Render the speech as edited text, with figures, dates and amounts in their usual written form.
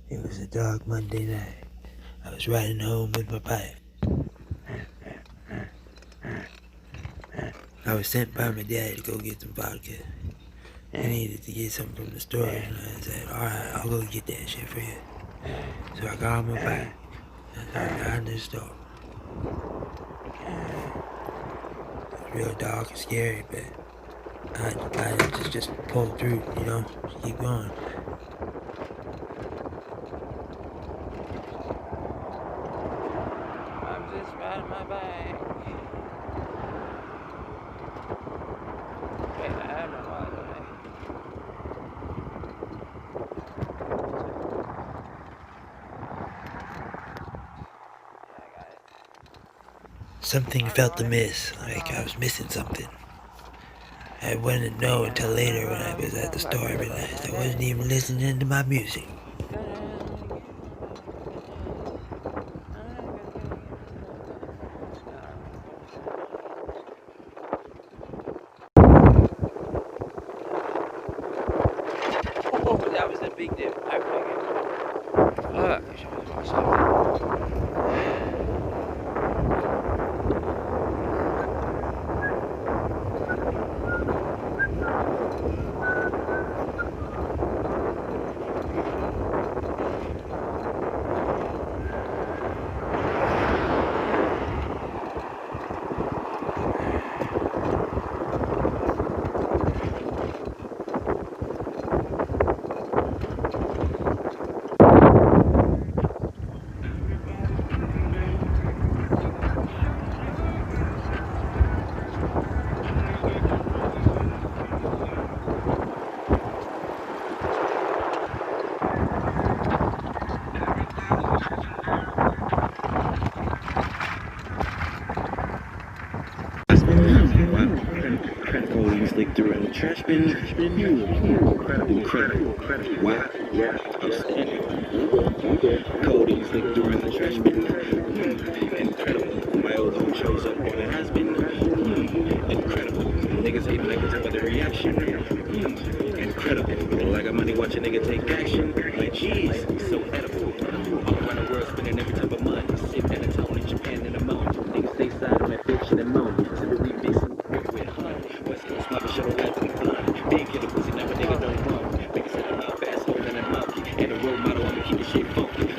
It was a dark Monday night. I was riding home with my pipe. I was sent by my daddy to go get some vodka. I needed to get something from the store, and I said, alright, I'll go get that shit for you. So I got on my bike, and I got in the store. It was real dark and scary, but I just pulled through, just keep going. I'm just riding my bike. Wait, I have no wallet, don't I? Something felt amiss, like I was missing something. I wouldn't know until later when I was at the store. I realized I wasn't even listening to my music. Oh, that was a big dip. I figured. Fuck, I should have watched something. Codeine slick through in the trash bin. Incredible. Wow. Outstanding. Codeine slick through in the trash bin. Incredible. My old home shows up on a has been. Incredible. Niggas hate like it's about the reaction. Incredible. I got money watch a nigga take action. Like jeez, so edible. All around the world spending every type of money. Sip Anatone in Japan and ammonia. Niggas stay side on that bitch and ammonia. Typically mixing with hun. West Coast mama shuttle guys in the blunt. Big killer pussy, now a nigga don't run. Niggas said I'm not fast, holding a monkey. And a role model, I'ma keep the shit funky.